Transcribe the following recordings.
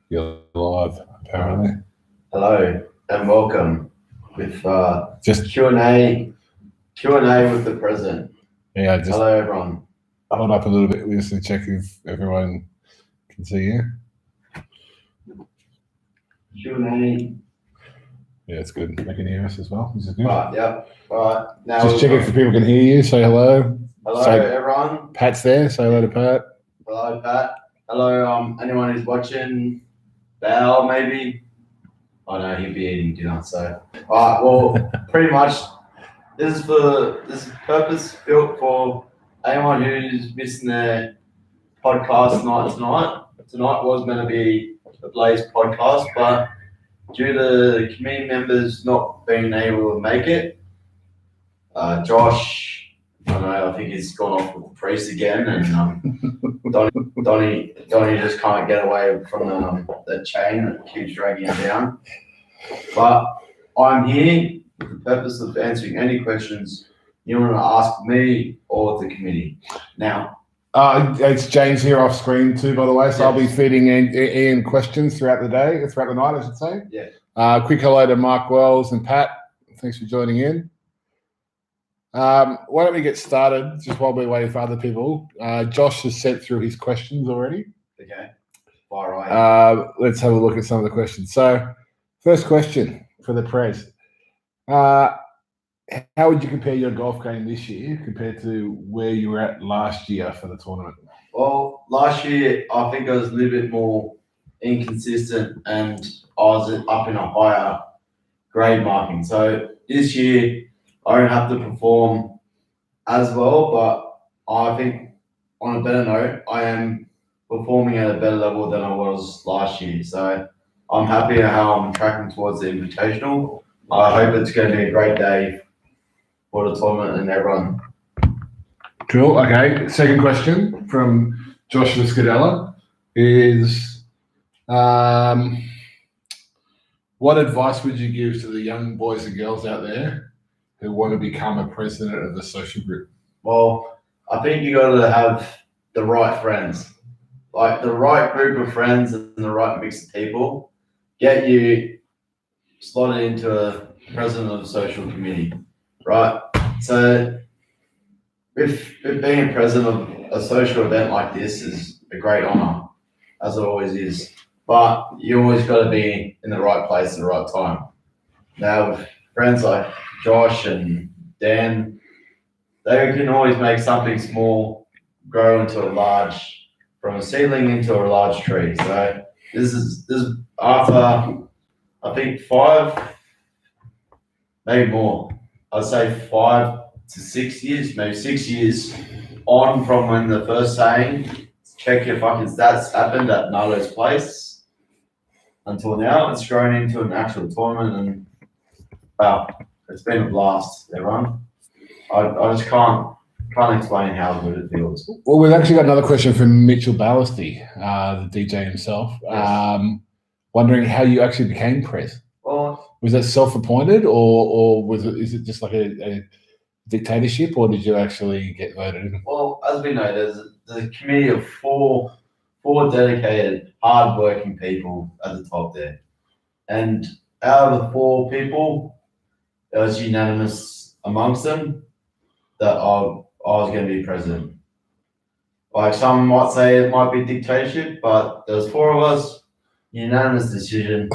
You're live, apparently. Hello and welcome with Just Q&A with the president. yeah, just Hello everyone. hold up a little bit just to check if everyone can see you. Q&A. Yeah, it's good. They can hear us as well. This is good. Right, yep. Right. Now Just check if people can hear you. Say hello. Hello Say, everyone. Pat's there. Say hello to Pat. Hello Pat. Hello anyone who's watching. Val maybe. Oh no, he'd be eating dinner. So alright, well pretty much this is purpose built for anyone who's missing their podcast night tonight. Tonight was meant to be the Blaze podcast, but due to the committee members not being able to make it, Josh, I don't know, I think he's gone off with the priest again, and Donnie just can't get away from the chain that keeps dragging him down. But I'm here with the purpose of answering any questions you want to ask me or the committee. Now, It's James here off screen too, by the way. So yes. I'll be feeding Ian questions throughout the day, throughout the night, I should say. Yeah. Quick hello to Mark Wells and Pat. Thanks for joining in. Why don't we get started just while we're waiting for other people? Josh has sent through his questions already. Okay. Far right. Let's have a look at some of the questions. So, first question for the Prez. How would you compare your golf game this year compared to where you were at last year for the tournament? Well, last year I think I was a little bit more inconsistent and I was up in a higher grade marking. So this year I don't have to perform as well, but I think on a better note, I am performing at a better level than I was last year. So I'm happy at how I'm tracking towards the Invitational. I hope it's going to be a great day for the tournament and everyone. Cool. Okay. Second question from Joshua Scadella is, what advice would you give to the young boys and girls out there who want to become a president of the social group? Well, I think you got to have the right friends, like the right group of friends and the right mix of people. Get you slotted into a president of the social committee, right? So, if being a president of a social event like this is a great honor, as it always is. But you always got to be in the right place at the right time. Now, with friends like Josh and Dan, they can always make something small grow into a large, from a seedling into a large tree. So this is after, I think 5, maybe more. I'd say 5 to 6 years, maybe 6 years on from when the first saying, check your fucking stats happened at Nardo's place. Until now, it's grown into an actual tournament, and wow, it's been a blast, everyone. I just can't explain how good it feels. Well, we've actually got another question from Mitchell Ballasty, the DJ himself, Yes. wondering how you actually became prez. Well, Was that self-appointed, or is it just like a dictatorship, or did you actually get voted in? well, as we know, there's a committee of four dedicated, hard-working people at the top there, and out of the 4 people, it was unanimous amongst them that I was going to be president. Like some might say it might be dictatorship, but there was 4 of us, unanimous decision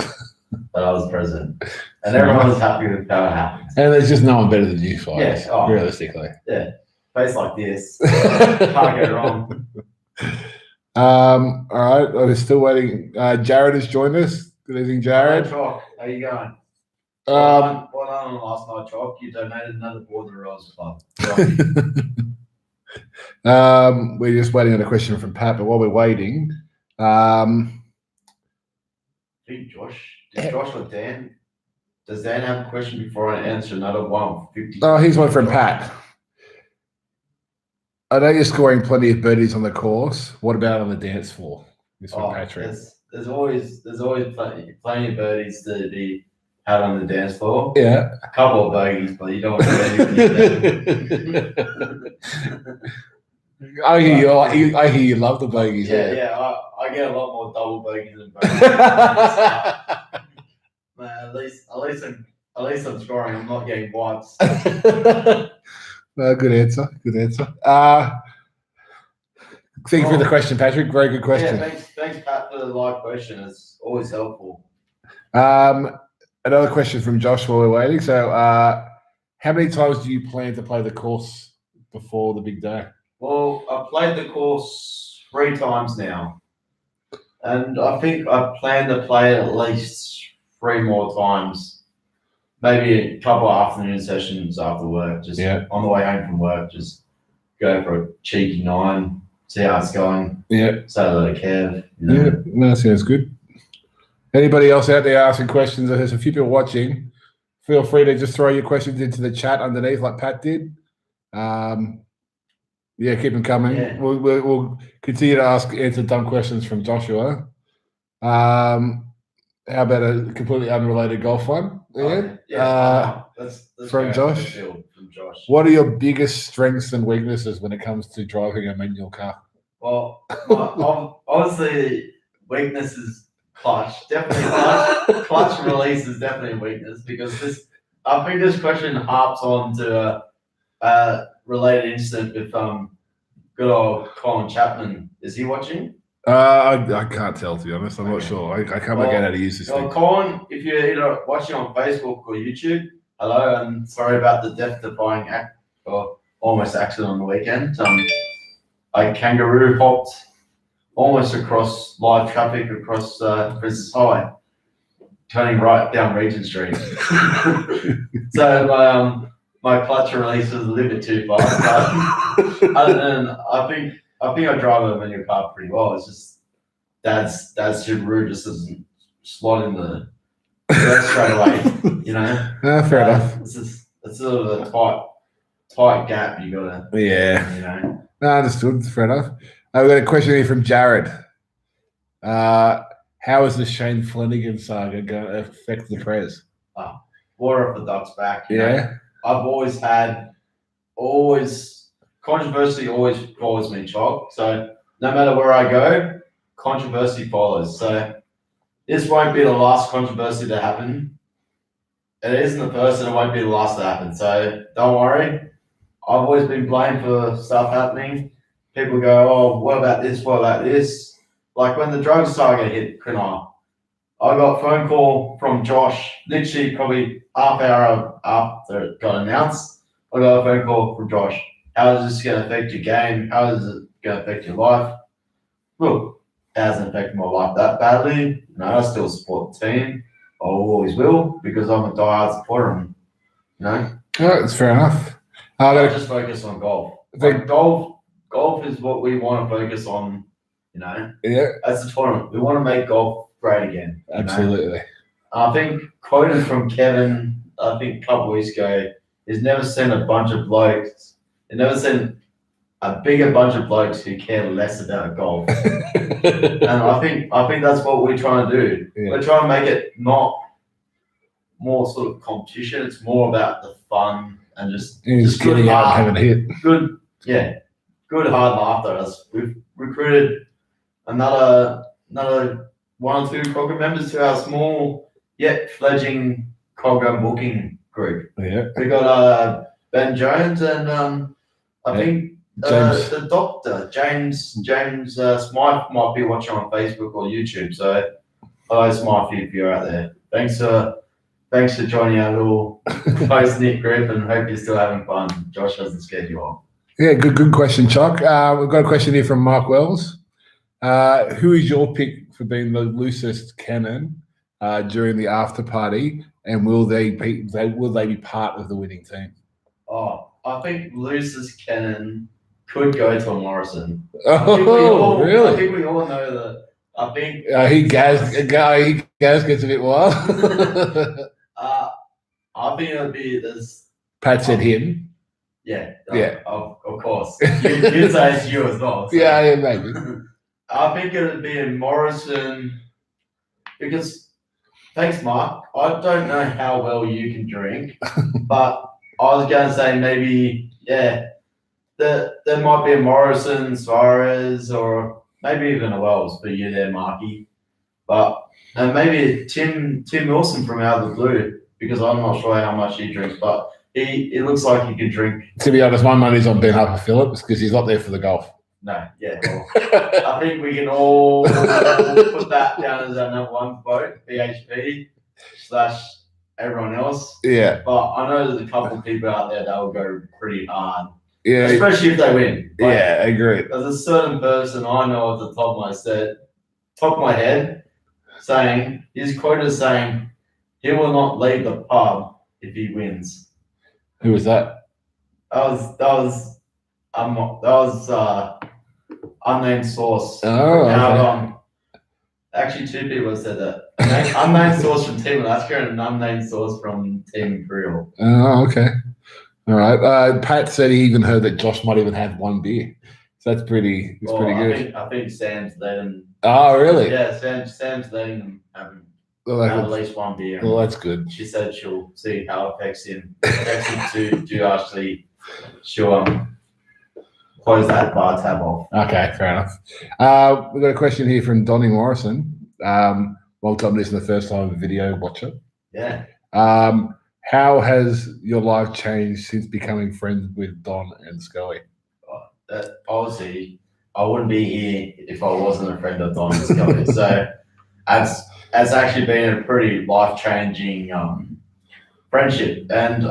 that I was president, and everyone was happy with how it happened. And there's just no one better than you guys, Yeah, realistically. Yeah, face like this, can't go wrong. All right, I'm still waiting. Jared has joined us. Good evening, Jared. Chalk, how you going? Um, Well done on last night, Chalk. You donated another Border Rose Club. We're just waiting on a question from Pat, but while we're waiting, I think Josh or Dan? Does Dan have a question before I answer another one? Oh, here's one from Pat. I know you're scoring plenty of birdies on the course. What about on the dance floor? This from Patrick. There's always plenty of birdies to be had on the dance floor. Yeah. A couple of bogeys, but you don't want to do anything. I hear you love the bogeys. Yeah, I I get a lot more double bogeys than bogeys. Man, at least I'm scoring. I'm not getting wipes. No, good answer. Good answer. Thank you for the question, Patrick. Very good question. Yeah, thanks, Pat, for the live question. It's always helpful. Another question from Josh while we're waiting. So, how many times do you plan to play the course before the big day? Well, I've played the course 3 times now, and I think I plan to play it at least 3 more times. Maybe a couple of afternoon sessions after work, just on the way home from work, just go for a cheeky 9, see how it's going. Yeah. Say hello to Kev. Yeah, that sounds good. Anybody else out there asking questions? There's a few people watching. Feel free to just throw your questions into the chat underneath, like Pat did. Yeah, keep them coming. Yeah. We'll continue to answer dumb questions from Joshua. How about a completely unrelated golf one? That's from Josh. From Josh. What are your biggest strengths and weaknesses when it comes to driving a manual car? Well, obviously, weakness is clutch. Definitely clutch. Clutch release is definitely a weakness because I think this question harps on to a related incident with good old Colin Chapman. Is he watching? I can't tell, to be honest. I'm not sure. I can't work out how to use this thing. Colin, if you're either watching on Facebook or YouTube, hello, and sorry about the death-defying act or almost accident on the weekend. I kangaroo hopped almost across live traffic across Princess Highway, turning right down Regent Street. So my clutch release was a little bit too fast. But other than I think I drive a manual car pretty well. It's just Dad's Subaru just doesn't slot in the straight away, you know. Fair enough. It's sort of a tight gap you gotta. Yeah. You know. No, understood. Fair enough. We've got a question here from Jared. How is the Shane Flanagan saga going to affect the Prez? Water off the duck's back. Yeah. I've controversy always follows me, Chalk. So no matter where I go, controversy follows. So this won't be the last controversy to happen. It isn't the first, and it won't be the last to happen. So don't worry. I've always been blamed for stuff happening. People go, oh, what about this? What about this? Like when the drugs saga hit Cronulla, I got a phone call from Josh, literally probably half hour after it got announced. I got a phone call from Josh. How is this going to affect your game? How is it going to affect your life? Look, it hasn't affected my life that badly. I still support the team. I always will because I'm a diehard supporter. Oh, that's fair enough. I just focus on golf. Golf is what we want to focus on. Yeah. As a tournament, we want to make golf great again. Absolutely. I think quoted from Kevin, I think a couple of weeks ago, he's never seen a bunch of blokes. He's never seen a bigger bunch of blokes who care less about golf. And I think that's what we're trying to do. Yeah. We're trying to make it not more sort of competition. It's more about the fun and just getting out and having a hit. Good hard laughter. We've recruited another 1 or 2 program members to our small yet fledgling program booking group. Yeah. We got Ben Jones and I think the doctor James Smythe might be watching on Facebook or YouTube. So hello Smythe if you're out there. Thanks for joining our little close knit group and hope you're still having fun. Josh hasn't scared you off. Yeah, good question, Chuck. We've got a question here from Mark Wells. Who is your pick for being the loosest cannon during the after party, and will they be part of the winning team? Oh, I think loosest cannon could go to Morrison. Really? I think we all know that. I think he gets a bit wild. I think it'll be this. Pat said him. Yeah. Of course. You'd say it's you as well. So. Yeah, maybe. I think it'll be in Morrison because, thanks, Mark. I don't know how well you can drink, but I was going to say maybe, there might be a Morrison, Suarez, or maybe even a Wells for you there, Marky. But and maybe Tim Wilson from out of the blue, because I'm not sure how much he drinks, but it looks like he could drink. To be honest, my money's on Ben Harper Phillips because he's not there for the golf. No, yeah. Well, I think we can all put that down as our number one vote, BHP / everyone else. Yeah. But I know there's a couple of people out there that will go pretty hard. Yeah. Especially if they win. Like, yeah, I agree. There's a certain person I know at the top of my head saying, he's quoted as saying, he will not leave the pub if he wins. Who was that? That was unnamed source. Oh, okay. Actually, two people have said that. Unnamed source from Team Alaska and an unnamed source from Team Imperial. Oh, okay. All right. Pat said he even heard that Josh might even have one beer. So that's pretty good. I think Sam's let him. Oh, really? Yeah, Sam's letting them have at least one beer. Well, that's good. She said she'll see how it affects him. To actually, she'll close that bar tab off. Okay, fair enough. We've got a question here from Donnie Morrison. Long-time listener, first-time video watcher. Yeah. How has your life changed since becoming friends with Don and Scully? Obviously, I wouldn't be here if I wasn't a friend of Don and Scully. So, it's actually been a pretty life-changing friendship, and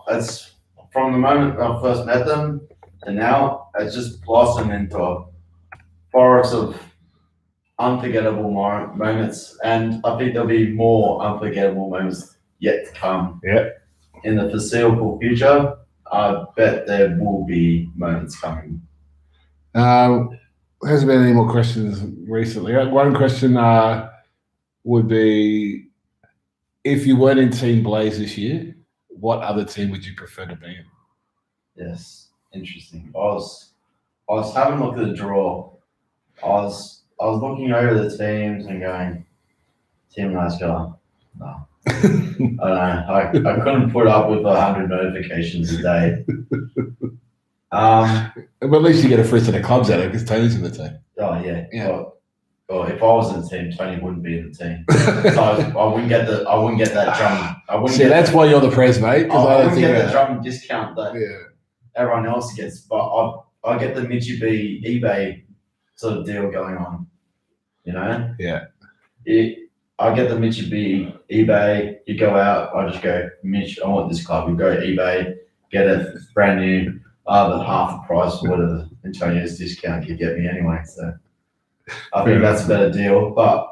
it's from the moment I first met them and now it's just blossomed into a forest of unforgettable moments, and I think there'll be more unforgettable moments yet to come. Yeah. In the foreseeable future, I bet there will be moments coming. Hasn't been any more questions recently. One question would be, if you weren't in Team Blaze this year, what other team would you prefer to be in? Yes, interesting. I was having a look at the draw. I was looking over the teams and going, Team Alaska, no. I don't know. I couldn't put up with 100 notifications a day. But at least you get a free set of clubs out of it because Tony's in the team. Oh yeah. Yeah. Well, if I was in the team, Tony wouldn't be in the team. So I wouldn't get that drum. That's why you're the press, mate. I wouldn't get the drum discount that everyone else gets, but I get the Mitchie B eBay sort of deal going on. You know? Yeah. I get the Mitchie B eBay. You go out, I just go, Mitch, I want this club. You go eBay, get it brand new, but half the price or whatever Antonio's discount could get me anyway. So I think that's a better deal. But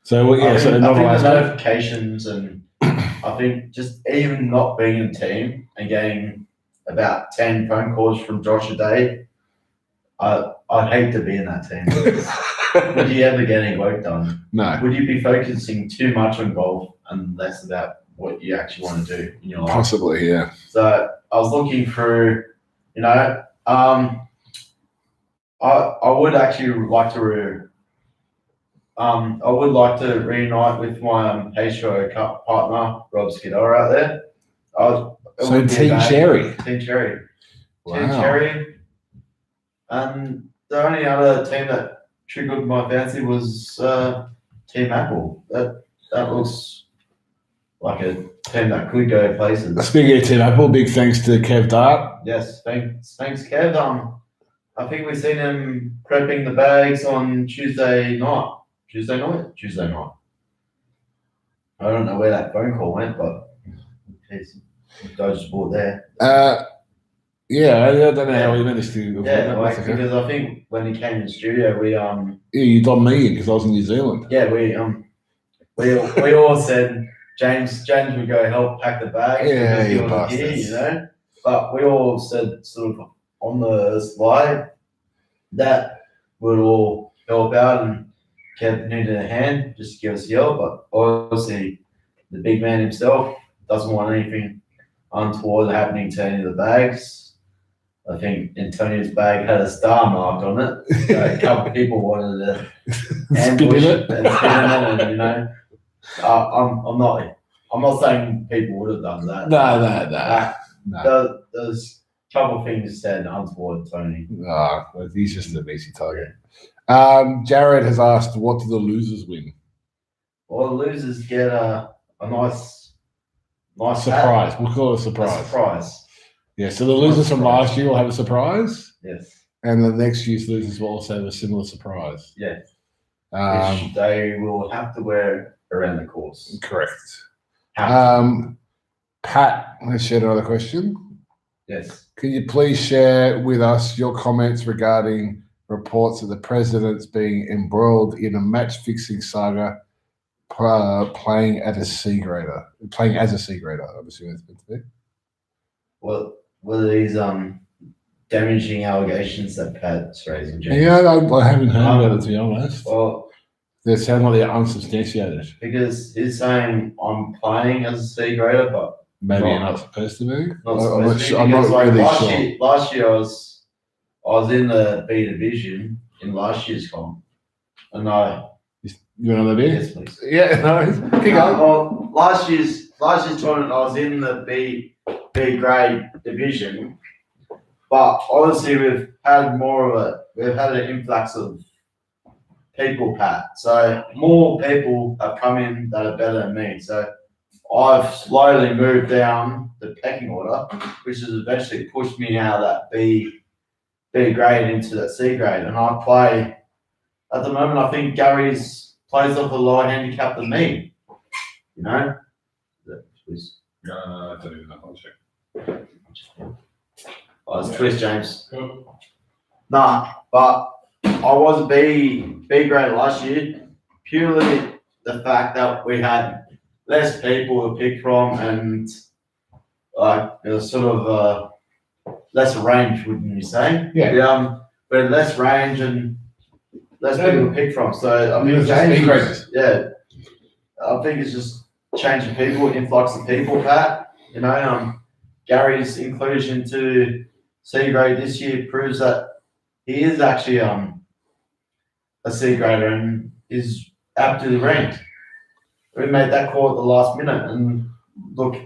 so I think the notifications, and I think just even not being in a team and getting about 10 phone calls from Josh a day, I'd hate to be in that team. Would you ever get any work done? No. Would you be focusing too much on golf and less about what you actually want to do in your life? Possibly, yeah. So I was looking through, I would actually like to reunite with my Patio Cup partner, Rob Skidor, out there. So Team Cherry. Team Cherry. Wow. Team Cherry. And the only other team that triggered my fancy was Team Apple. That looks like a team that could go places. Speaking of Team Apple, big thanks to Kev Dart. Yes, thanks Kev. I think we've seen him prepping the bags on Tuesday night. I don't know where that phone call went, but he's dodged the ball there. Yeah, I don't know how we managed to. Yeah, because I think when he came in the studio, we Yeah, you done me because I was in New Zealand. Yeah, we all said James would go help pack the bag. Yeah, he wasn't here, But we all said sort of on the slide that we'd all help out, and Kev needed a hand just to give us a yell. But obviously, the big man himself doesn't want anything untoward happening to any of the bags. I think Antonio's bag had a star mark on it. So a couple of people wanted to ambush it and spin it, I'm not saying people would have done that. No. There's couple of things said untoward Tony. Well, he's just an easy target. Jared has asked, what do the losers win? Well, the losers get a nice Surprise. hat. We'll call it a A surprise. surprise. Yeah, so the losers from last year will have a surprise, Yes. and the next year's losers will also have a similar surprise. Yeah. Which they will have to wear around the course. Correct. Have Pat has shared another question. yes. Can you please share with us your comments regarding reports of the president's being embroiled in a match-fixing saga, playing as a C grader? I'm assuming it's meant to be. Well, were these damaging allegations that Pat's raising? James? Yeah, I haven't heard about it, to be honest. Well, They sound like they're unsubstantiated. because he's saying I'm playing as a C grader, but Maybe you're not supposed to be. not I'm not supposed to be, sure. I'm not because, like, really last sure. Year, last year I was in the B division in last year's comp, and You want another beer? yes, please. Yeah, no. Keep going. Well, last year's tournament, I was in the B grade division, but obviously we've had an influx of people, Pat. So more people have come in that are better than me. So I've slowly moved down the pecking order, which has eventually pushed me out of that B grade into that C grade. And I play at the moment. I think Gary's plays off a lower handicap than me. You know. I don't even know. I'll check. Oh, it's twist, James. Nah, but I was a B grade last year, purely the fact that we had less people to pick from, and like it was sort of less range, wouldn't you say? Yeah. We had less range and less people to pick from. So I mean, yeah, I think it's just changing people, influx of people, Pat. You know, Gary's inclusion to C grade this year proves that he is actually a C grader and is aptly ranked. We made that call at the last minute, and look,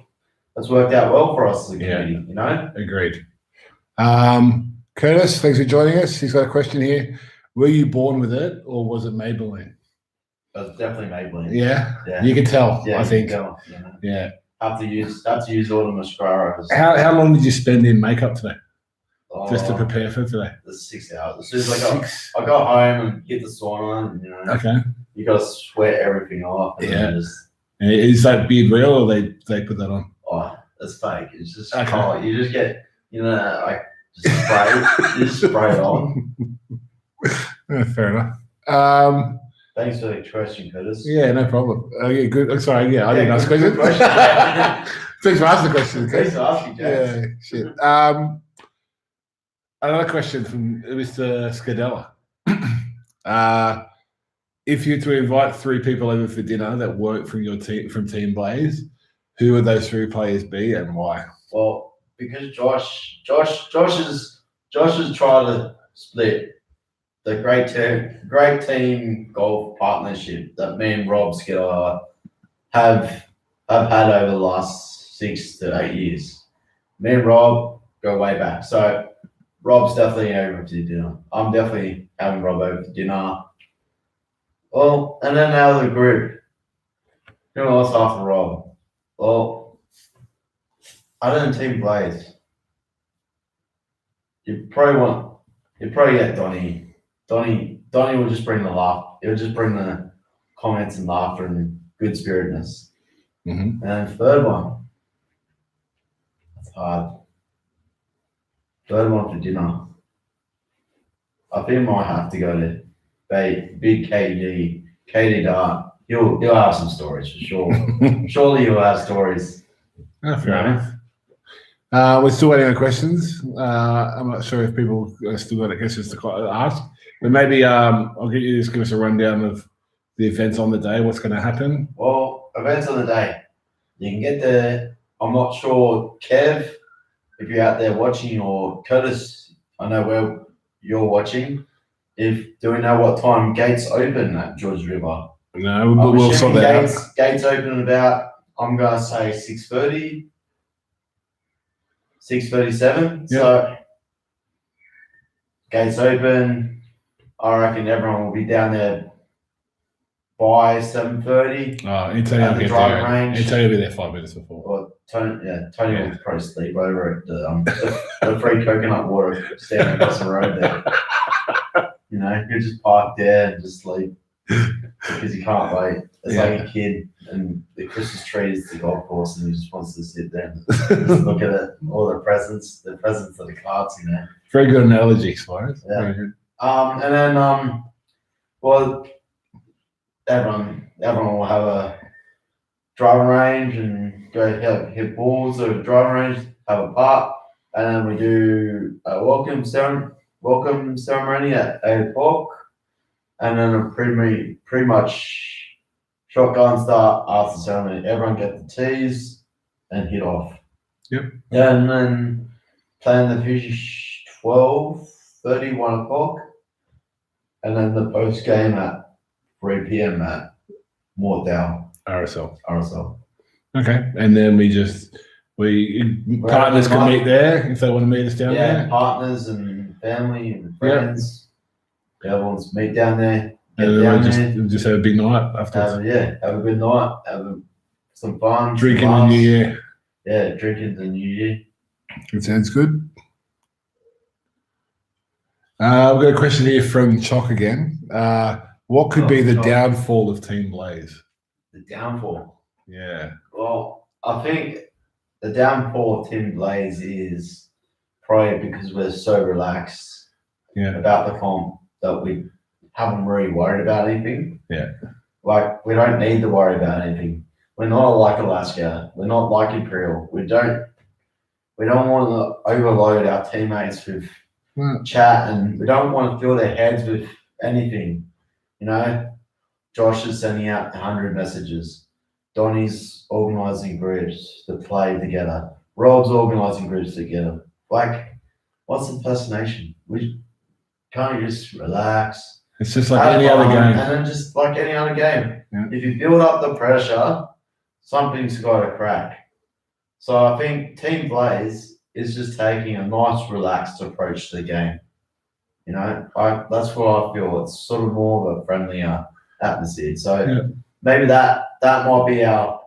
that's worked out well for us as a committee. You know, agreed. Curtis, thanks for joining us. He's got a question here. Were you born with it, or was it Maybelline? it was definitely Maybelline. Yeah, you can tell. Yeah, I think. you know. Yeah. Have to use all the mascaras. How long did you spend in makeup today, just to Oh, prepare for today? the 6 hours. As soon as I got home and hit the sauna, and, you know, Okay. you got to sweat everything off. And Yeah. then just, Is that beard real, or they put that on? oh, it's fake. It's just Okay. color. You just get, you know, like just spray. You just spray it on. Fair enough. Thanks for the question, Curtis. Yeah, no problem. Yeah, good. Oh, sorry, yeah, I didn't ask good questions. question. Thanks for asking the question. Thanks Okay? for asking, James. Yeah, shit. Another question from Mr. Scadella. If you were to invite 3 people over for dinner that weren't from your team, from Team Blaze, who would those 3 players be and why? Well, because Josh is trying to split the great team golf partnership that me and Rob Skiller have had over the last 6 to 8 years. Me and Rob go way back. So Rob's definitely over to dinner. I'm definitely having Rob over for dinner. Well, and then out of the group, who else after Rob? Well, other than Team Blaze, you probably get Donnie. Donnie will just bring the laugh. He'll just bring the comments and laughter and good spiritedness. Mm-hmm. And third one, that's hard. Third one for dinner. I think I might have to go to big KD Dart. He'll have some stories for sure. Surely he'll have stories. Oh, fair enough. We're still waiting on questions. I'm not sure if people are still got questions to ask, but maybe I'll get you to give us a rundown of the events on the day. What's going to happen? Well, events on the day. You can get there. I'm not sure, Kev, if you're out there watching, or Curtis, I know where you're watching. Do we know what time gates open at George River? No, we'll sort that out. Gates open about, I'm going to say 6:30. 6:37. So gates open. I reckon everyone will be down there by 7:30. Oh, Antonio At will the get driving there. range. Antonio will be there 5 minutes before. Or Tony Yeah. will probably sleep over at the free coconut water standing across the road there. You know, he'll just park there and just sleep because he can't wait. It's like a kid and the Christmas tree is the golf course and he just wants to sit there and just look at it, all the presents of the cards, you know. Very good analogy, Suarez. Yeah. And then well, everyone will have a driving range and go hit balls at a driving range, have a part, and then we do a welcome ceremony at 8 o'clock, and then a pretty much shotgun start after the ceremony. Everyone get the tees and hit off. Yep. And then plan the finish 12:30, 1 o'clock, and then the post game at 3 p.m. at Mortdale. RSL. Okay, and then partners can meet there if they want to meet us down there. Yeah, partners and family and friends. Everyone's meet down there. And just have a big night afterwards. Have a good night. Have some fun. Drinking the New Year. Yeah, drinking the New Year. It sounds good. We've got a question here from Chock again. What could be the downfall of Team Blaze? The downfall? Yeah. Well, I think the downfall of Team Blaze is probably because we're so relaxed about the comp that we haven't really worried about anything. Yeah. Like, we don't need to worry about anything. We're not like Alaska. We're not like Imperial. We don't want to overload our teammates with chat, and we don't want to fill their heads with anything. You know, Josh is sending out 100 messages. Donnie's organising groups to play together. Rob's organising groups together. Like, what's the fascination? We can't just relax. It's just like any other game. And then just like any other game. Yeah. If you build up the pressure, something's got to crack. So I think Team Blaze is just taking a nice, relaxed approach to the game. You know, that's what I feel. It's sort of more of a friendlier atmosphere. So maybe that might be our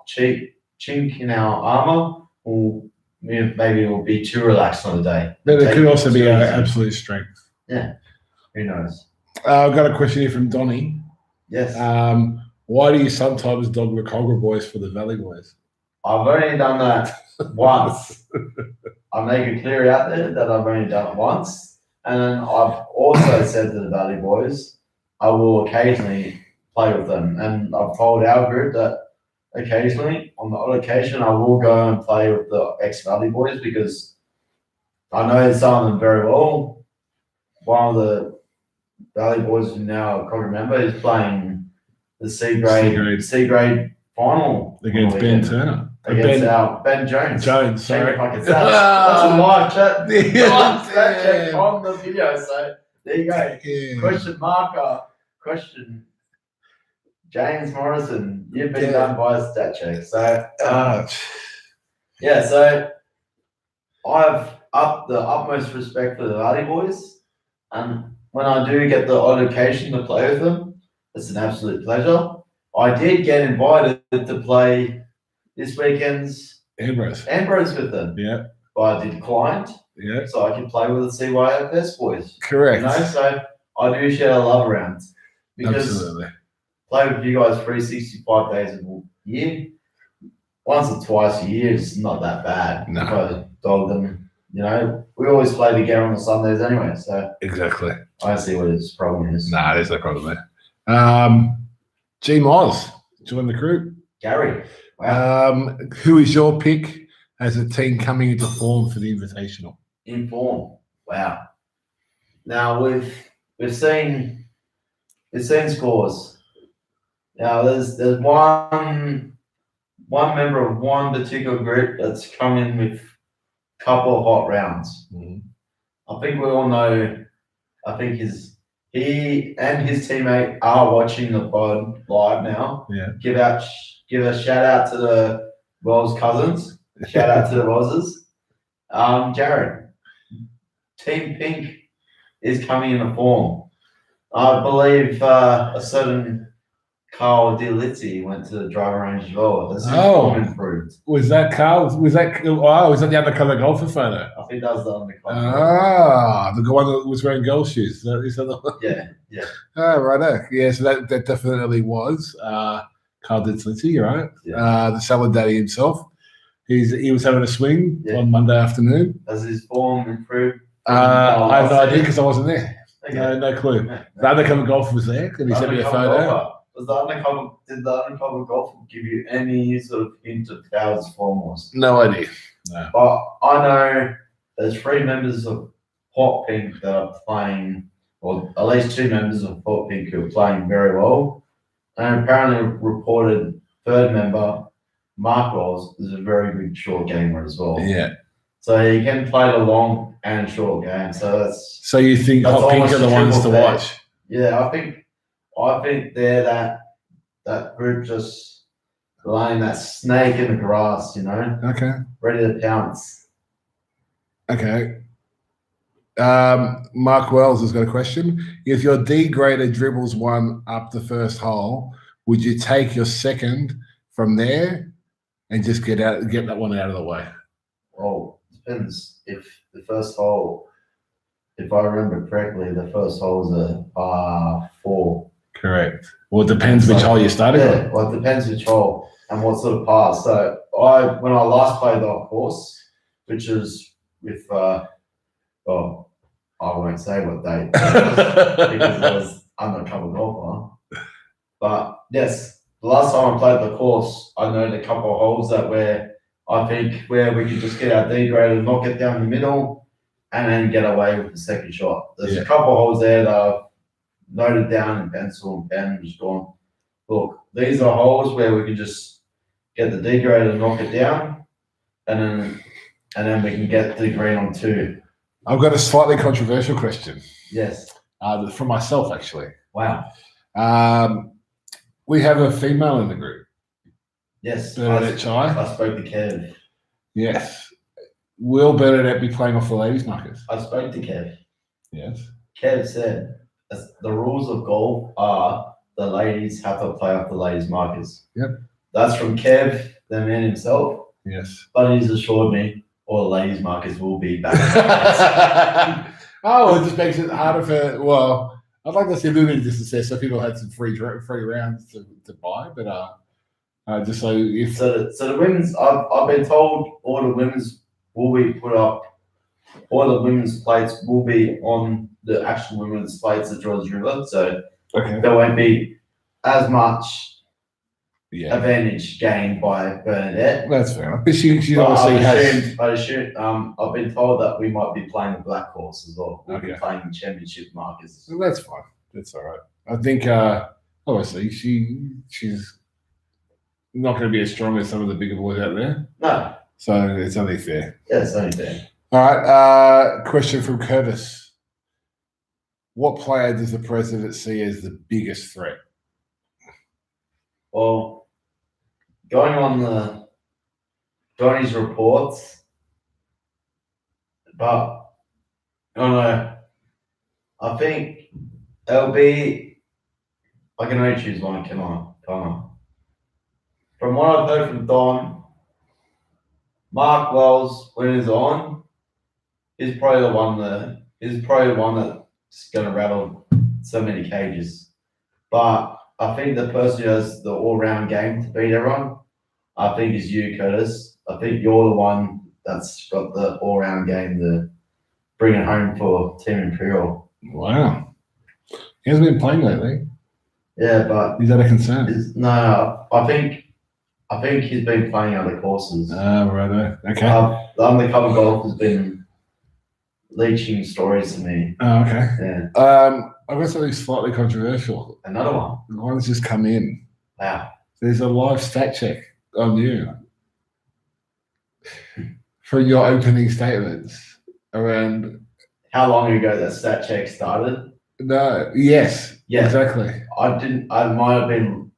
chink in our armor, or maybe it will be too relaxed on the day. But it could also be our absolute strength. Yeah, who knows? I've got a question here from Donnie. Yes. Why do you sometimes dog the Cogra boys for the Valley boys? I've only done that once. I make it clear out there that I've only done it once. And then I've also said to the Valley boys, I will occasionally play with them. And I've told our group that occasionally, on the odd occasion, I will go and play with the ex-Valley boys because I know some of them very well. One of the Valley boys who now I can't remember is playing the C grade final against Ben Turner. Against Ben Jones. Sorry. That's a live chat. Live check on the video. So there you go. Yeah. Question marker. Question. James Morrison, you've been done by a stat check. So so I've upped the utmost respect for the Valley boys, and when I do get the odd occasion to play with them, it's an absolute pleasure. I did get invited to play this weekend's Ambrose with them. Yeah. But I declined. Yeah. So I could play with the CYFS boys. Correct. You know, so I do share a love around. Because absolutely. Play with you guys 365 days a year. Once or twice a year is not that bad. No. If I dog them, you know, we always play together on the Sundays anyway. So exactly. I don't see what his problem is. Nah, there's no problem there. G Moz, join the group. Gary. Wow. Who is your pick as a team coming into form for the Invitational? In form. Wow. Now we've seen scores. Now there's one member of one particular group that's come in with a couple of hot rounds. Mm-hmm. I think we all know. I think he and his teammate are watching the pod live now. Yeah. Give a shout out to the Wells cousins. Shout out to the Wellses. Jared, Team Pink is coming into form. I believe a certain Carl DeLizzi went to the driving range as well. Has his form improved? Was that Carl? Was that the undercover golfer photo? I think that was the undercover. The one that was wearing golf shoes. Is that the one? Yeah. Oh, right. Yeah, so that definitely was Carl DeLizzi, you're right. Yeah. The salad daddy himself. He was having a swing on Monday afternoon. Has his form improved? I have no idea because I wasn't there. Okay. No clue. The undercover golfer was there, and he sent me a photo. Did the undercover golfer give you any sort of hint of how his form was? No idea. No. But I know there's 3 members of Hot Pink that are playing, or at least 2 members of Hot Pink who are playing very well. And apparently reported 3rd member, Mark Wells, is a very good short gamer as well. Yeah. So he can play the long and short game. So you think Hot Pink are the ones to watch? Yeah, I think they're that group just laying that snake in the grass, Okay. ready to pounce. Okay. Mark Wells has got a question. If your D grader dribbles one up the first hole, would you take your second from there and just get that one out of the way? Well, depends. If the first hole, if I remember correctly, the first hole is a 4. Correct. Well, it depends which hole you started on. Yeah, well, it depends which hole and what sort of par. So when I last played the course, which is with I won't say what date because it was undercover golfer. But yes, the last time I played the course, I know a couple of holes that where we could just get our D grade and knock it down the middle and then get away with the second shot. There's a couple of holes there that I've noted down in pencil and pen and just gone, look, these are holes where we can just get the D grade and knock it down and then we can get the green on 2. I've got a slightly controversial question. Yes. For myself, actually. Wow. We have a female in the group. Yes. Bernadette Chai. I spoke to Kev. Yes. Will Bernadette be playing off the ladies' markers? I spoke to Kev. Yes. Kev said the rules of golf are the ladies have to play off the ladies' markers. Yep. That's from Kev, the man himself. Yes. But he's assured me all the ladies' markers will be back. It just makes it harder for. Well, I'd like to see a little bit of distance so people had some free rounds to buy, but just so if so the women's, I've been told all the women's will be put up. All the women's plates will be on the actual women's plates at George River, so there won't be as much advantage gained by Bernadette. That's fair enough. But she obviously has. I assume I've been told that we might be playing the black horse as well. We'll be playing championship markers. Well, that's fine. That's all right. I think obviously she's not going to be as strong as some of the bigger boys out there. No. So it's only fair. Yeah, it's only fair. All right. Question from Curtis. What player does the president see as the biggest threat? Well, going on Johnny's reports, but I don't know. I think it'll be. I can only choose one. Can I? From what I've heard from Don, Mark Wells, when he's on, is probably the one that's going to rattle so many cages. But I think the person who has the all-round game to beat everyone, I think is you, Curtis. I think you're the one that's got the all-round game to bring it home for Team Imperial. Wow. He hasn't been playing lately. Yeah, but is that a concern? No, I think he's been playing other courses. Right. Okay. The undercover golf has been leaching stories to me. Oh, okay. Yeah. I've got something slightly controversial. Another one. One's just come in. Wow. There's a live stat check on you for your opening statements around. How long ago that stat check started? No. Yes. Yeah. Exactly. I might have been.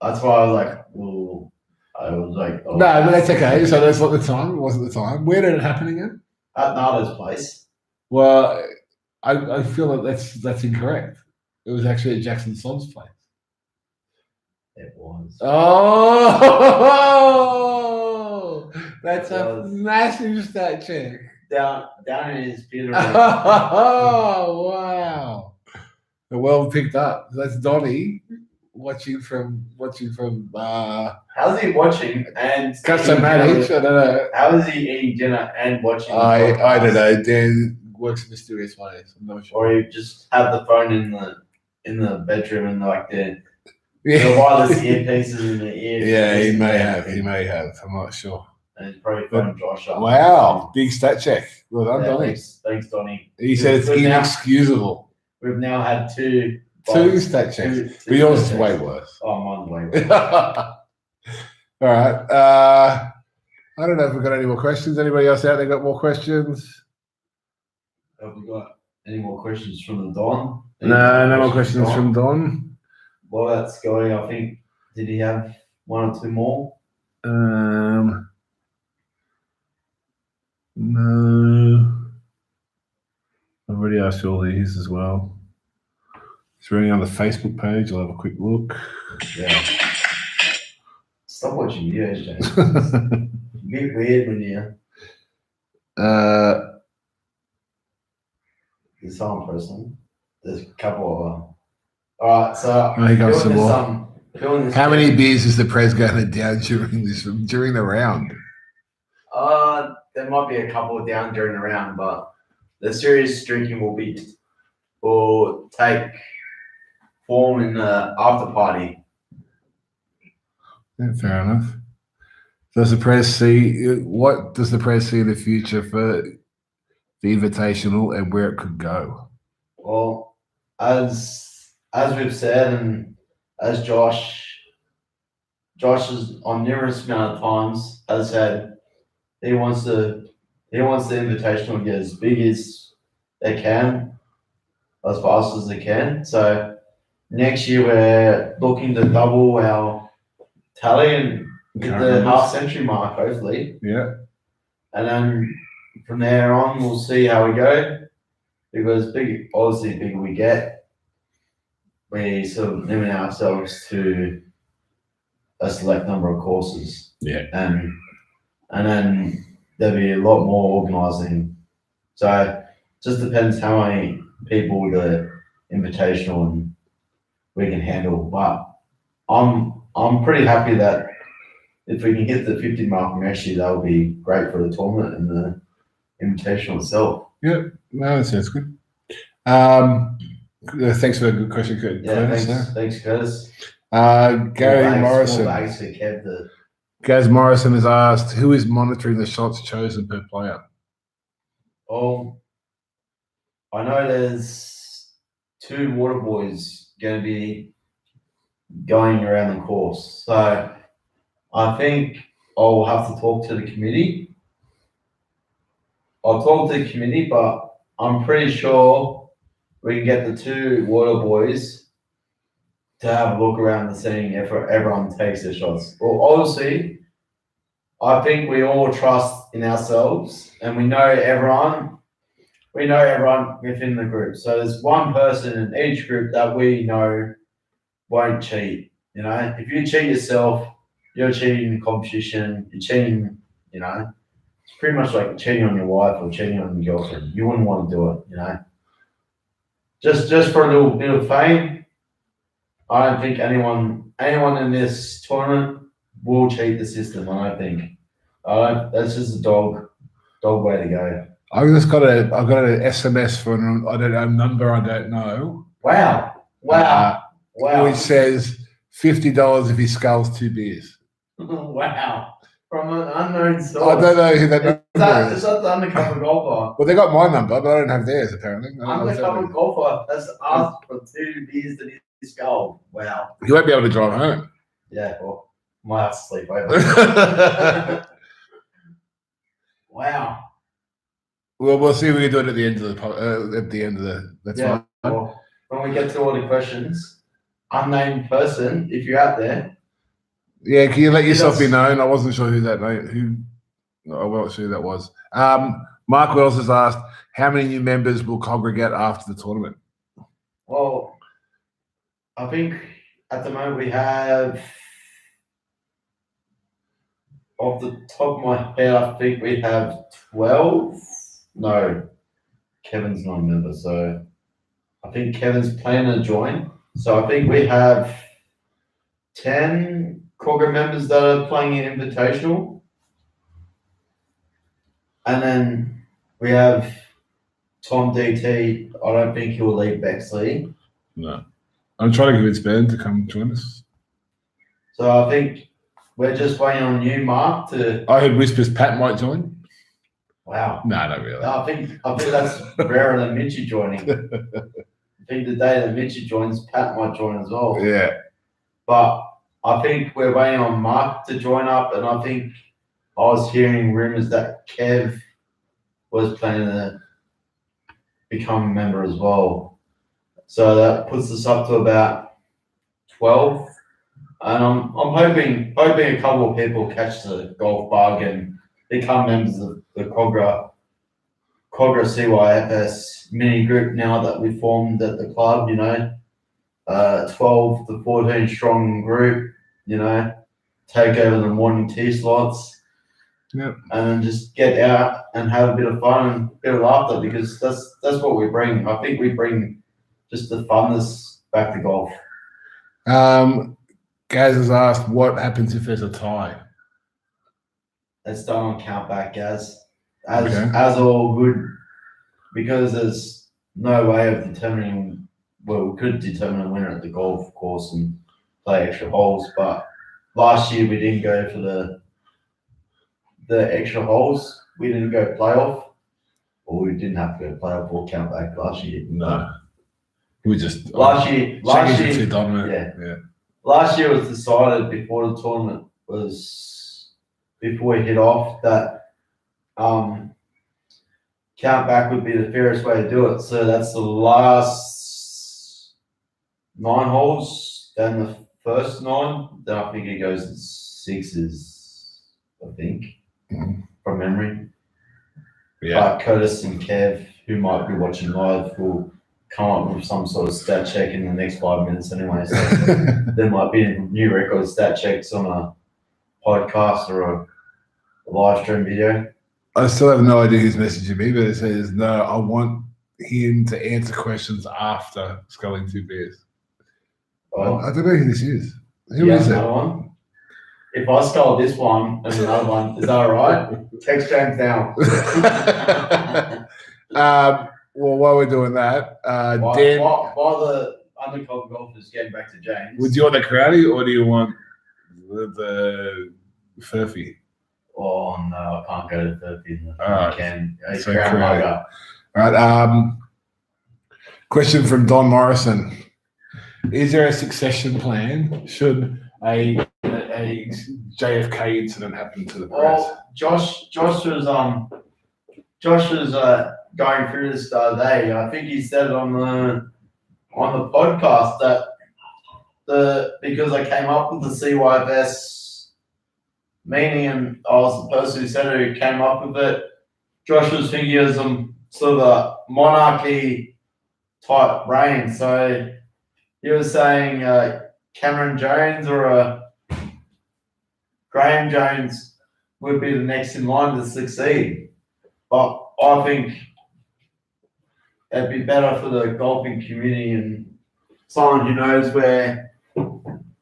That's why I was like, well, I was like. Oh, no, but that's okay. So that's not the time. It wasn't the time. Where did it happen again? at Nardo's place. Well, I feel like that's incorrect. It was actually at Jackson Sod's place. It was. Oh, that's a massive stat check. Down in his Peter. Oh, wow. Well picked up. That's Donnie watching from How's he watching and Custom Manage? I don't know. How is he eating dinner and watching? I don't know. Dan works in mysterious ways. I'm not sure. Or he just have the phone in the bedroom and like the Yeah. wireless earpieces in the ear. Yeah, he may have. He may have. I'm not sure. And he's probably phoned Josh up. Wow, big stat check. Well done, Yeah, Donnie. thanks, Donnie. He said it's inexcusable. We've now had two stat checks. But yours is way worse. Oh, mine's way worse. All right. I don't know if we've got any more questions. Anybody else out there got more questions? Have we got any more questions from the Don? No more questions from Don. While that's going, I think, did he have one or two more? No. I've already asked you all these as well. Is there any on the Facebook page? I'll have a quick look. Yeah. Stop watching videos, James. It's a bit weird when you. There's someone person. There's a couple of them. All right, so here comes some more. How many beer. beers is the Prez going to down during the round? There might be a couple down during the round, but the serious drinking will take form in the after party. Yeah, fair enough. What does the Prez see in the future for the Invitational and where it could go? Well, as we've said, and as Josh has on numerous amount of times has said, he wants the Invitational to get as big as they can, as fast as they can. So next year we're looking to double our tally and hit the half century mark, hopefully. Yeah. And then from there on, we'll see how we go. Because obviously, the bigger we get, we sort of limit ourselves to a select number of courses. Yeah. And then there'll be a lot more organising. So it just depends how many people the Invitational and we can handle. But I'm pretty happy that if we can hit the 50 mark next year, that would be great for the tournament and the Invitational itself. Yeah, no, that sounds good. Thanks for the good question, Curtis. Yeah, thanks, Curtis. Gary Morrison. Gaz Morrison has asked, who is monitoring the shots chosen per player? Oh, I know there's 2 water boys going to be going around the course. So I think I'll have to talk to the committee. I'll talk to the committee, but I'm pretty sure we can get the 2 water boys to have a look around the scene if everyone takes their shots. Well, obviously, I think we all trust in ourselves and we know everyone within the group. So there's one person in each group that we know won't cheat. You know, if you cheat yourself, you're cheating in competition, you're cheating, you know. It's pretty much like cheating on your wife or cheating on your girlfriend. You wouldn't want to do it, you know. Just for a little bit of fame, I don't think anyone in this tournament will cheat the system. I don't think. That's just a dog way to go. I've got an SMS for a number I don't know. Wow. Which says $50 if he sculls 2 beers. Wow. From an unknown source. I don't know who that number is. Is that the undercover golfer? Well, they got my number, but I don't have theirs, apparently. Undercover golfer has asked for 2 beers that he sculled. Wow. You won't be able to drive home. Yeah, well, might have to sleep over. Wow. Well, we'll see if we can do it at the end of that's fine. Well, when we get to all the questions, unnamed person, if you're out there. Yeah, can you let yourself be known? I wasn't sure who that name. I wasn't sure who that was. Mark Wells has asked, how many new members will congregate after the tournament? Well, I think at the moment we have, off the top of my head, I think we have 12. No, Kevin's not a member, so I think Kevin's planning to join. So I think we have 10 Cogger members that are playing in Invitational. And then we have Tom DT. I don't think he will leave Bexley. No. I'm trying to convince Ben to come join us. So I think we're just waiting on you, Mark, to. I heard whispers Pat might join. Wow. No, not really. No, I think that's rarer than Mitchie joining. I think the day that Mitchie joins, Pat might join as well. Yeah. But I think we're waiting on Mark to join up, and I think I was hearing rumors that Kev was planning to become a member as well. So that puts us up to about 12. And I'm hoping a couple of people catch the golf bug and become members of the Cogger CYFS mini group now that we formed at the club, 12 to 14 strong group, take over the morning tea slots. Yep. And then just get out and have a bit of fun and a bit of laughter, because that's what we bring. I think we bring just the funness back to golf. Gaz has asked, what happens if there's a tie? It's done on count back, Gaz. As all good, because there's no way of determining. Well, we could determine a winner at the golf course and play extra holes, but last year we didn't go for the extra holes. We didn't go playoff, or we didn't have to go playoff or count back last year. No, we just last year. Too dominant. Yeah. Last year was decided before the tournament before we hit off that count back would be the fairest way to do it. So that's the last 9 holes, then the first 9. Then I think it goes to 6s, I think, from memory. Yeah. But Curtis and Kev, who might be watching live, will come up with some sort of stat check in the next 5 minutes anyway. So there might be a new record stat checks on a podcast or a live stream video. I still have no idea who's messaging me, but it says, no, I want him to answer questions after sculling 2 beers. Oh. I don't know who this is. Who is it? Another one? If I scull this one and another one, is that all right? Text James now. Well, while we're doing that, Dan. While the undercover golfers getting back to James. Would you want the Crowdy or do you want the Furphy? Oh, no, I can't go to Furphy. All right. Can. So Crowdy. All right. Question from Don Morrison. Is there a succession plan should a JFK incident happen to the press? Well, Josh was going through this the other day. I think he said on the podcast that because I came up with the CYFS meaning and I was the person who said it, who came up with it. Josh was thinking of some sort of a monarchy type reign. So he was saying Cameron Jones or Graham Jones would be the next in line to succeed. But I think it'd be better for the golfing community and someone who knows where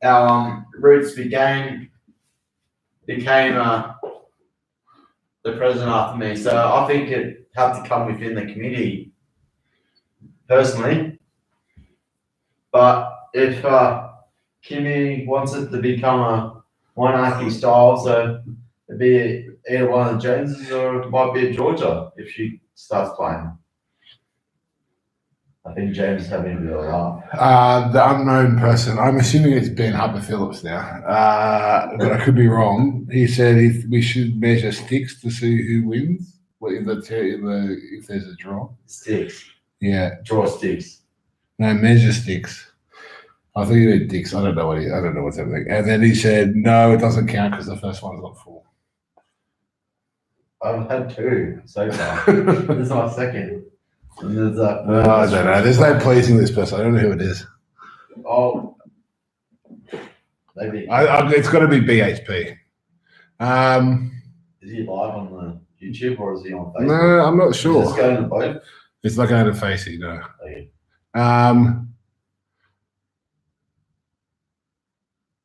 our roots became the president after me. So I think it'd have to come within the community, personally. But if community wants it to become a monarchy style, so it'd be either one of the Joneses or it might be a Georgia if she starts playing. I think James is having a bit of a laugh. The unknown person, I'm assuming it's Ben Harper Phillips now, but I could be wrong. He said we should measure sticks to see who wins. If there's a draw. Sticks. Yeah. Draw sticks. No, measure sticks. I think he meant dicks. I don't know what's happening. And then he said, no, it doesn't count because the first one's not full. I've had 2 so far. This is my second. And there's that. I don't know. There's no pleasing this person. I don't know who it is. Oh, maybe. It's got to be BHP. Is he live on the YouTube or is he on Facebook? No, I'm not sure. Is this going to both? It's not going to Facey, no. Okay.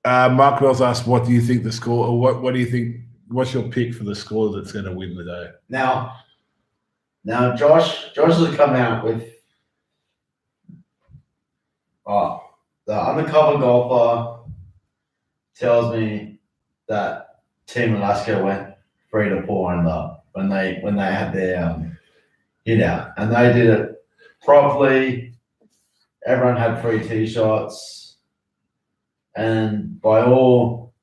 Mark Wells asked, "What do you think the score, or what do you think? What's your pick for the score that's going to win the day?" Now, Josh has come out with the undercover golfer tells me that Team Alaska went 3 to 4 under when they had their hit out, and they did it properly. Everyone had 3 tee shots, and by all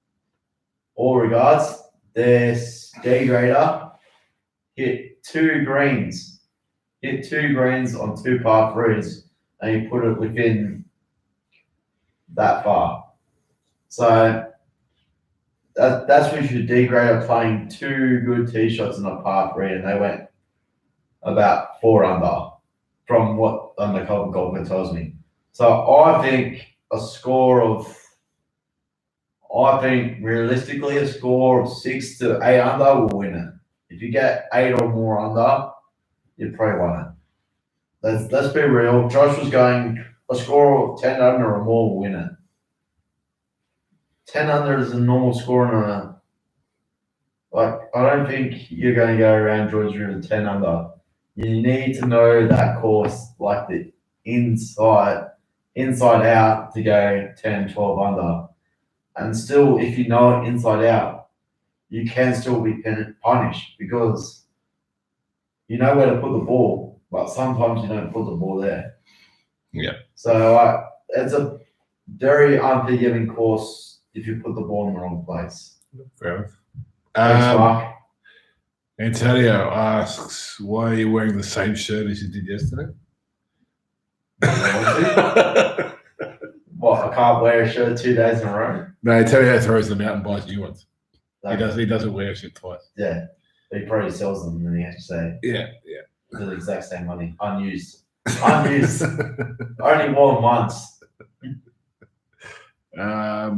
regards, their D grader hit 2 greens on 2 par 3s, and he put it within that far. So that's what your D grader playing 2 good tee shots in a par 3, and they went about 4 under, from what undercover golfer tells me. So I think realistically a score of 6 to 8 under will win it. If you get 8 or more under, you probably won it. Let's be real. Josh was going a score of 10 under or more will win it. 10 under is a normal score on I don't think you're going to go around Georgia with 10 under. You need to know that course like the inside out to go 10, 12 under. And still, if you know it inside out, you can still be punished because you know where to put the ball, but sometimes you don't put the ball there. Yeah. So it's a very unforgiving course if you put the ball in the wrong place. Fair enough. Thanks, Mark. Antonio asks, "Why are you wearing the same shirt as you did yesterday?" What, I can't wear a shirt 2 days in a row? No, Antonio throws them out and buys new ones. Okay. He doesn't wear a shirt twice. Yeah, he probably sells them, and then he has to say, Yeah. for the exact same money, unused, only worn once. I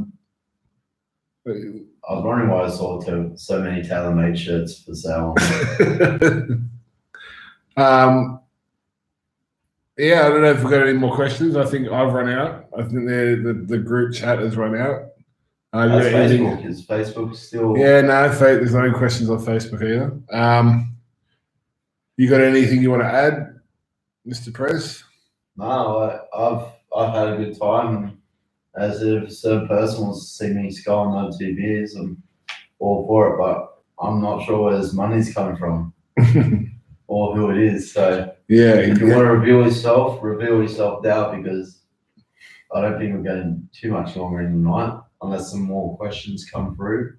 was wondering why I saw so many tailor-made shirts for sale. Yeah, I don't know if we've got any more questions. I think I've run out. I think the group chat has run out. That's Facebook. Is Facebook still? Yeah, no, there's no questions on Facebook either. You got anything you want to add, Mr. Press? No, I've had a good time. As if a certain person wants to see me sculling those 2 beers, I'm all for it, but I'm not sure where this money's coming from or who it is. So yeah, if you want to reveal yourself now, because I don't think we're going too much longer in the night unless some more questions come through.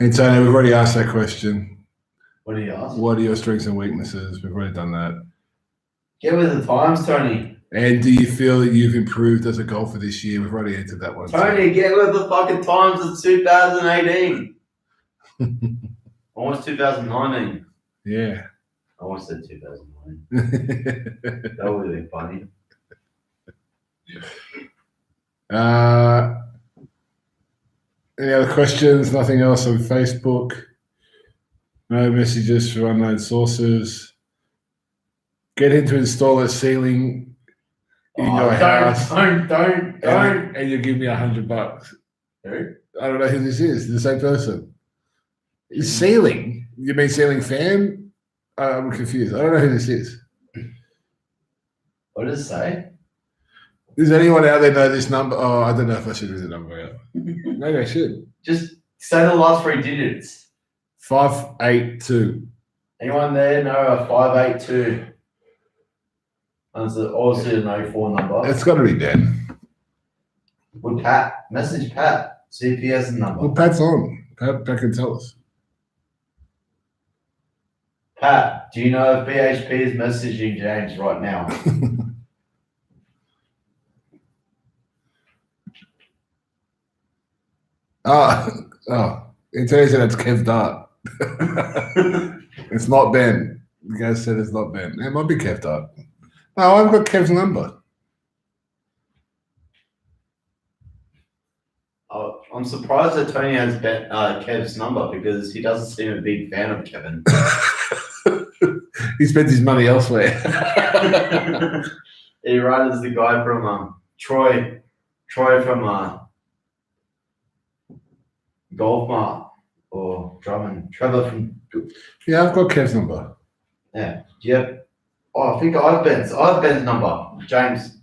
Antonio, we've already asked that question. What do you ask? What are your strengths and weaknesses? We've already done that. Get with the times, Tony. And do you feel that you've improved as a golfer this year? We've already answered that one. Tony, get with the fucking times. It's 2018. Almost 2019. Yeah. I almost said 2009. That would be funny. Any other questions? Nothing else on Facebook? No messages from unknown sources. Get him to install a ceiling in your house. Don't. And you give me $100. Who? I don't know who this is. The same person. Ceiling? You mean ceiling fan? I'm confused. I don't know who this is. What does it say? Does anyone out there know this number? Oh, I don't know if I should read the number out. Maybe I should. Just say the last 3 digits. 582. Anyone there know a 582? That's obviously an 04 number. It's got to be Ben. Would Pat message Pat? See if he has a number. Well, Pat's on. Pat can tell us. Pat, do you know if BHP is messaging James right now? Oh, it turns out it's Kev Dart. It's not Ben. The guy said it's not Ben. It might be Kev Dart. No, I've got Kev's number. Oh, I'm surprised that Tony has Kev's number because he doesn't seem a big fan of Kevin. He spends his money elsewhere. He rather is the guy from Troy from Golf Mart or Drummond. Trevor from. Yeah, I've got Kev's number. Yeah. Yep. Oh, I think I have Ben's. I have Ben's number. James,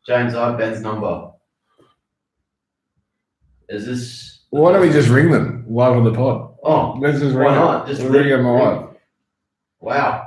I have Ben's number. Is this? Why don't we just ring them live on the pod? Oh, Let's just why ring not? them. Just We'll ring them live. Wow.